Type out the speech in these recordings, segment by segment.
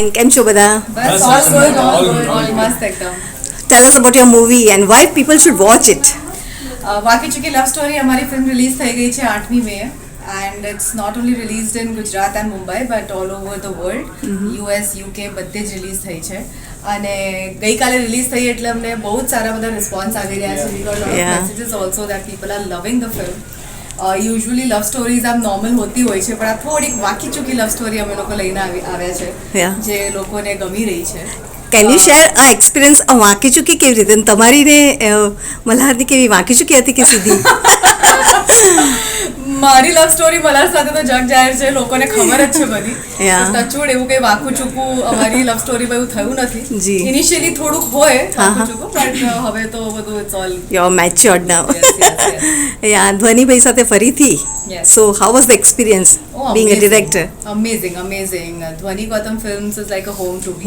Fine. કેમ છો બધા? બસ all good, all મસ્ત એકદમ. Tell us about your movie and why people should watch it. વાકી ચૂકી લવ સ્ટોરી અમારી ફિલ્મ રિલીઝ થઈ ગઈ છે 8મી May and it's not only released in Gujarat and Mumbai but all over the world, US, UK બધે જ રિલીઝ થઈ છે. અને ગઈકાલે રિલીઝ થઈ એટલે અમને બહુ જ સારા બધા રિસ્પોન્સ આવી રહ્યા છે. We got lot of messages also that people are loving the film. Usually love stories આમ નોર્મલ હોતી હોય છે, પણ આ થોડીક વાકી ચૂકી લવ સ્ટોરી અમે લોકો લઈને આવ્યા છે જે લોકોને ગમી રહી છે. કેન યુ શેર આ એક્સપિરિયન્સ વાંકી ચૂકી કેવી રીતે? અને તમારી ને મલ્હારની કેવી વાંકી ચૂકી હતી કે સીધી? મારી લવ સ્ટોરી મલ્હાર સાથે તો જગ જાહેર છે, લોકોને ખબર જ છે બધી. ટચવુડ એવું કંઈ વાકું ચૂકું અમારી લવ સ્ટોરીમાં એવું થયું નથી. ઇનિશિયલી થોડુંક હોય વાકું ચૂકું, બટ હવે તો બધું ઇટ્સ ઓલ યોર મેચ્યોર્ડ નાઉ. યા ધ્વનિભાઈ સાથે ફરીથી. So how was the experience being a director? Amazing. Dhwani Gautam Films is like a home to me.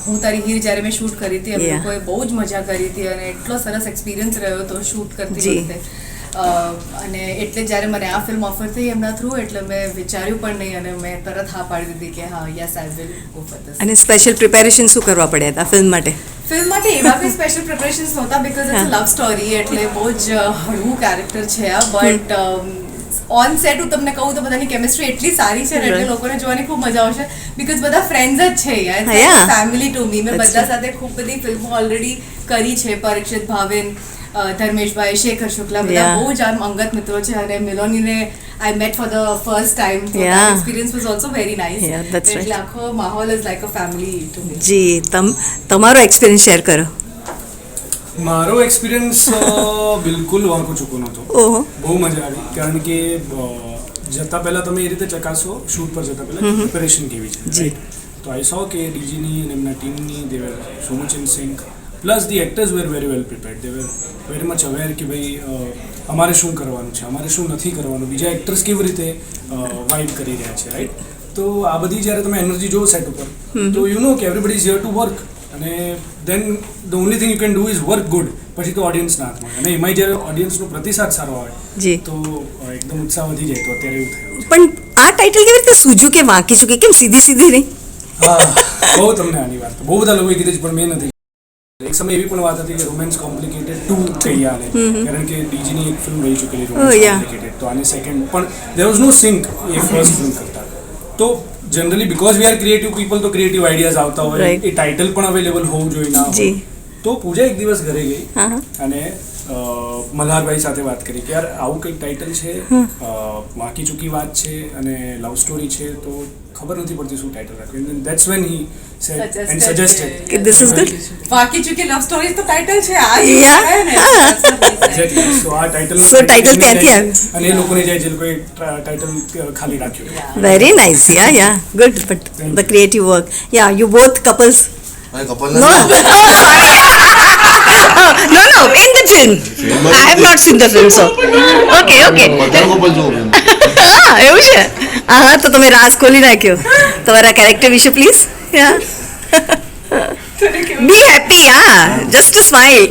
હું તારી હીર જ્યારે મેં શૂટ કરી હતી અમે લોકોએ બહુ જ મજા કરી હતી અને એટલો સરસ એક્સપિરિયન્સ રહ્યો હતો શૂટ કરતી વખતે. અને એટલે જ્યારે મને આ ફિલ્મ ઓફર થઈ એમના થ્રુ એટલે મેં વિચાર્યું પણ નહીં અને મેં તરત હા પાડી દીધી કે હા yes I will go for this. અને સ્પેશિયલ પ્રિપેરેશન શું કરવા પડ્યા હતા ફિલ્મ માટે? ફિલ્મ માટે એવા કોઈ સ્પેશિયલ પ્રિપરેશન્સ નહોતા because it's a love story એટલે બહુ જ હળવું કેરેક્ટર છે આ. બટ ઓન સેટ હું તમને કહું તો બધાની કેમિસ્ટ્રી એટલી સારી છે ને એટલે લોકોને જોવાની ખૂબ મજા આવશે બિકોઝ બધા ફ્રેન્ડ્સ જ છે યાર, ફેમિલી ટુ મી. મેં બધા સાથે ખૂબ બધી ફિલ્મો ઓલરેડી કરી છે. પરીક્ષિત ભાવિન, ધર્મેશભાઈ, શેખર શુક્લા બધા બહુ જ આમ અંગત મિત્રો છે અને મિલોનીને I met for the first time. Experience was also very nice. એટલે આખો માહોલ is like a family to me. જી, તમારો એક્સપિરિયન્સ શેર કરો. મારો એક્સપિરિયન્સ બિલકુલ વાંકો ચૂકો નહોતો. બહુ મજા આવી કારણ કે જતાં પહેલાં તમે એ રીતે ચકાસો શૂટ પર જતાં પહેલાં પ્રિપેરેશન કેવી છે. તો આઈ સો કે ડીજીની અને એમના ટીમની they were so much in sync plus the actors were very well prepared. They were very much aware કે ભાઈ અમારે શું કરવાનું છે, અમારે શું નથી કરવાનું, બીજા એક્ટર્સ કેવી રીતે વાઇબ કરી રહ્યા છે, રાઈટ. તો આ બધી જ્યારે તમે એનર્જી જોવો સેટ ઉપર તો યુ નો કે everybody is here to work અને then the only thing you can do is work good. પછી તો ઓડિયન્સના હાથમાં અને એમાંય જ્યારે ઓડિયન્સનો પ્રતિસાદ સારો આવે તો એકદમ ઉત્સાહ વધી જાય. તો અત્યારે એવું થયું. પણ આ ટાઇટલ કેવી રીતે સૂજ્યું કે વાંકી ચૂકી? કેમ સીધી નહીં? હા, બહુ તમને આની વાત બહુ બધા લોકોએ કીધી પણ મેં નથી. એક સમય એવી પણ વાત હતી કે રોમેન્સ કોમ્પ્લિકેટેડ 2 કહીએ આને, કારણ કે ડીજીની એક ફિલ્મ રહી ચૂકેલી રોમેન્સ કોમ્પ્લિકેટેડ, તો આની સેકન્ડ પણ દેર વોઝ નો સિંક એ ફર્સ્ટ ફિલ્મ કરતા. તો generally because we are creative people તો ક્રિએટિવ આઈડિયાઝ આવતા હોય, એ ટાઇટલ પણ અવેલેબલ હોવું જોઈએ ના હોય. તો પૂજા એક દિવસ ઘરે ગઈ અને મલ્હારભાઈ સાથે વાત કરી કે યાર આવું કંઈક ટાઇટલ છે, વાંકી ચૂકી વાત છે અને લવ સ્ટોરી છે, તો ખબર નથી પડતી શું ટાઇટલ રાખવું. That's when he said and suggested કે ધીસ ઇઝ ગુડ. વાંકી ચૂકી લવ સ્ટોરી તો ટાઇટલ છે આ ને. સો આ ટાઇટલ ત્યાંથી આવ્યું અને એ લોકોને જે લોકોએ ટાઇટલ ખાલી રાખ્યું. Very nice. Yeah good. But the creative work. Yeah you both couples. No, in the film. I have not seen the film, so. Okay. એવું છે? હા, તો તમે રાજ ખોલી નાખ્યો તમારા કેરેક્ટર વિશે please. Yeah B happy. Yeah just smile.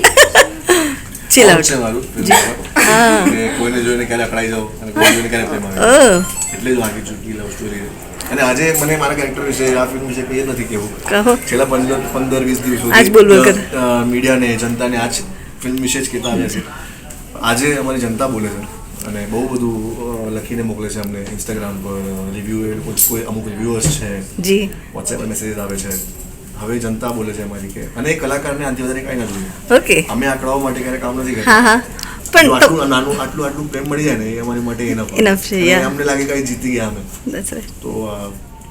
Chill out. કોઈને જોઈને ક્યારે અકળાઈ જાવ અને કોઈને જોઈને ક્યારે પ્રેમ આવે એટલે જ વાંકી ચૂકી લવ સ્ટોરી. અને આજે મને મારા કેરેક્ટર વિશે આ ફિલ્મ વિશે કંઈ નથી કહેવું. છેલ્લા 15-20 દિવસ સુધી મીડિયાને જનતાને આ જ ફિલ્મ વિશે જ કહેતા આવ્યા છે. આજે અમારી જનતા બોલે છે અને બહુ બધું લખીને મોકલે છે અમને ઇન્સ્ટાગ્રામ પર રિવ્યૂ. કોઈ અમુક રિવ્યુઅર્સ છે, વોટ્સએપ પર મેસેજ આવે છે. હવે જનતા બોલે છે અમારી કે અને એ કલાકારને આનાથી વધારે કંઈ ના જોઈએ. ઓકે, અમે આંકડાઓ માટે ક્યારે કામ નથી કરતા. પણ આટલું પ્રેમ મળી જાય ને એ અમારી માટે એનફ છે. અમને લાગે કે જીતી ગયા અમે. તો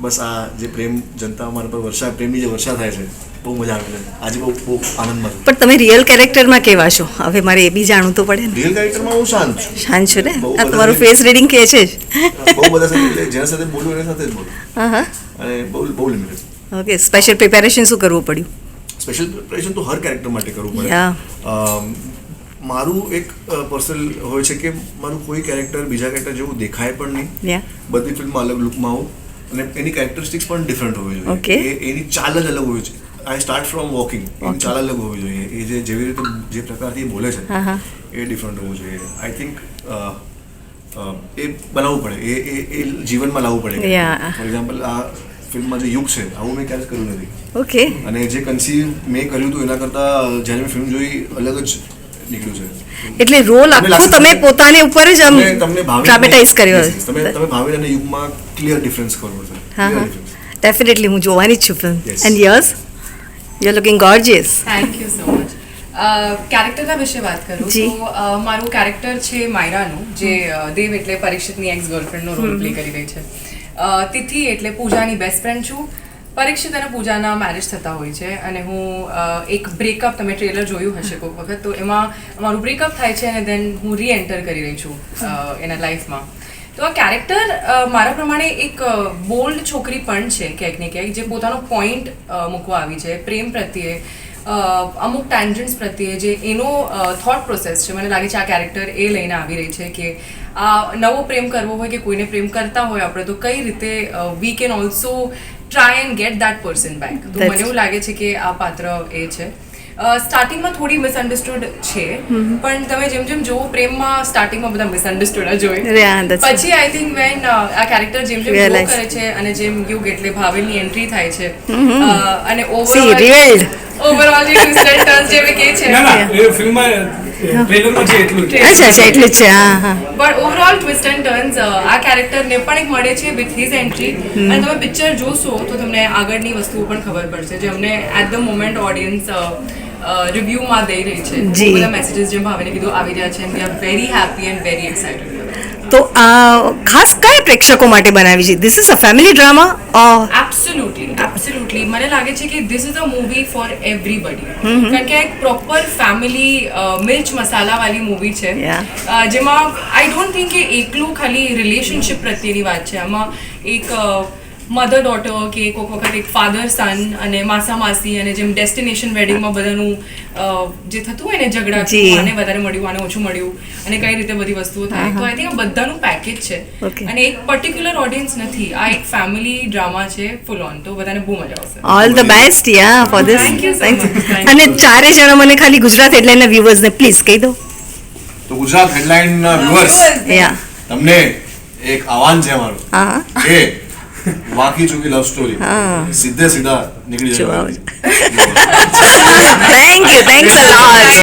બસ આ જે પ્રેમ જનતા અમારા પર પ્રેમની જે વર્ષા થાય છે બહુ મજા આવે છે. આજે બહુ આનંદમાં. પણ તમે રિયલ કેરેક્ટરમાં કેવા છો? હવે મારે એ બી જાણવું તો પડે ને. રિયલ કેરેક્ટરમાં હું શાંત છું ને. આ તમારું ફેસ રીડિંગ કે છે બહુ બધા સાથે જેના સાથે બોલું એના સાથે જ બોલું. અને બહુ લિમિટેડ. ઓકે, સ્પેશિયલ પ્રિપેરેશન શું કરવું પડ્યું? સ્પેશિયલ પ્રિપેરેશન તો હર કેરેક્ટર માટે કરવું પડે. મારું એક પર્સનલ હોય છે કે મારું કોઈ કેરેક્ટર બીજા કેરેક્ટર જેવું દેખાય પણ નહીં. બધી ફિલ્મમાં અલગ લુકમાં આવું અને એની કેરેક્ટરિસ્ટિક્સ પણ ડિફરન્ટ હોવી જોઈએ. એની ચાલ જ અલગ હોવી જોઈએ. આઈ સ્ટાર્ટ ફ્રોમ વોકિંગ, એની ચાલ અલગ હોવી જોઈએ. એ જેવી રીતે જે પ્રકારથી બોલે છે એ ડિફરન્ટ હોવું જોઈએ. આઈ થિંક એ બનાવવું પડે, એ જીવનમાં લાવવું પડે. ફોર એક્ઝામ્પલ આ ફિલ્મમાં જે યુગ છે આવું મેં ક્યારેય કર્યું નથી. ઓકે. અને જે કન્સીવ મેં કર્યું હતું એના કરતાં જ્યારે મેં ફિલ્મ જોઈ અલગ જ નીકળ્યું છે. એટલે રોલ આખું તમે પોતાની ઉપર જ આમ તમને ડ્રામેટાઇઝ કર્યો. તમે ભાવિન અને યુગમાં ક્લિયર ડિફરન્સ ખબર પડશે. હા. ડેફિનેટલી હું જોવાની જ છું film. And yes you are looking gorgeous. Thank you so much. કેરેક્ટરના વિશે વાત કરું તો મારું કેરેક્ટર છે માયરાનું, જે દેવ એટલે પરીક્ષિતની એક્સ ગર્લફ્રેન્ડનો રોલ પ્લે કરી રહી છે. તિથિ એટલે પૂજાની બેસ્ટ ફ્રેન્ડ છું. પરીક્ષિત અને પૂજાના મેરેજ થતા હોય છે અને હું એક બ્રેકઅપ, તમે ટ્રેલર જોયું હશે કોઈક વખત, તો એમાં મારું બ્રેકઅપ થાય છે અને દેન હું રીએન્ટર કરી રહી છું એના લાઈફમાં. તો આ કેરેક્ટર મારા પ્રમાણે એક બોલ્ડ છોકરી પણ છે ક્યાંક ને ક્યાંક, જે પોતાનો પોઈન્ટ મૂકવા આવી છે પ્રેમ પ્રત્યે, અમુક ટેન્જન્ટ્સ પ્રત્યે, જે એનો થોટ પ્રોસેસ છે. મને લાગે છે આ કેરેક્ટર એ લઈને આવી રહી છે કે આ નવો પ્રેમ કરવો હોય કે કોઈને પ્રેમ કરતા હોય આપણે, તો કઈ રીતે we can also try and gate that person back. તો મને એવું લાગે છે કે આ પાત્ર એ છે. સ્ટાર્ટિંગમાં થોડી મિસઅન્ડરસ્ટુડ છે, પણ તમે જેમ જેમ જોવો પ્રેમમાં સ્ટાર્ટિંગમાં બધા મિસઅન્ડરસ્ટુડ જ હોય. પછી આઈ થિંક વેન આ કેરેક્ટર જેમ જેમ ગ્રો કરે છે અને જેમ યુગ એટલે ભાવિનની એન્ટ્રી થાય છે અને ઓવરઓલ જે ટ્વિસ્ટ એન્ડ ટર્ન્સ જે કે છે એ ફિલ્મમાં ટ્રેલરમાં છે એટલું જ. અચ્છા એટલું જ છે. હા. પણ ઓવરઓલ ટ્વિસ્ટ એન્ડ ટર્ન્સ આ કેરેક્ટરને પણ એક મળે છે વિથ હિઝ એન્ટ્રી. અને તમે પિક્ચર જોશો તો તમને આગળની વસ્તુઓ પણ ખબર પડશે, જે અમને એટ ધ મોમેન્ટ ઓડિયન્સ રિવ્યુમાં દઈ રહી છે. બધા મેસેજીસ જેમ ભાવિને કીધું આવી રહ્યા છે, and we are very happy and very excited. તો ખાસ કયા પ્રેક્ષકો માટે બનાવી છે? This is a family drama? Absolutely મને લાગે છે કે this is a movie four everybody. કારણ કે એક પ્રોપર ફેમિલી મિર્ચ મસાલાવાળી મૂવી છે, જેમાં આઈ ડોન્ટ થિંક કે એકલું ખાલી રિલેશનશિપ પ્રત્યેની વાત છે. આમાં એક મધર ડોટર કે કોઈક વખત એક ફાધર સન અને માસા માસી, અને જેમ ડેસ્ટિનેશન વેડિંગમાં બધાનું જે થતું હોય ને ઝઘડા, આને વધારે મળ્યું આને ઓછું મળ્યું, અને કઈ રીતે બધી વસ્તુઓ થાય. તો આઈ થિંક આ બધાનું પેકેજ છે અને એક પર્ટિક્યુલર ઓડિયન્સ નથી. આ એક ફેમિલી ડ્રામા છે ફૂલ ઓન. તો બધાને બહુ મજા આવશે. All the best yeah for this. Thank you so much. અને ચારે જણા મને ખાલી ગુજરાત હેડલાઇનના વ્યુઅર્સને પ્લીઝ કહી દો. તો ગુજરાત હેડલાઇનના વ્યુઅર્સ, તમને એક આહ્વાન છે અમારું કે વાકી ચૂકી લવ સ્ટોરી સીધે સીધા નીકળી જવા. Thank you. Thanks a lot.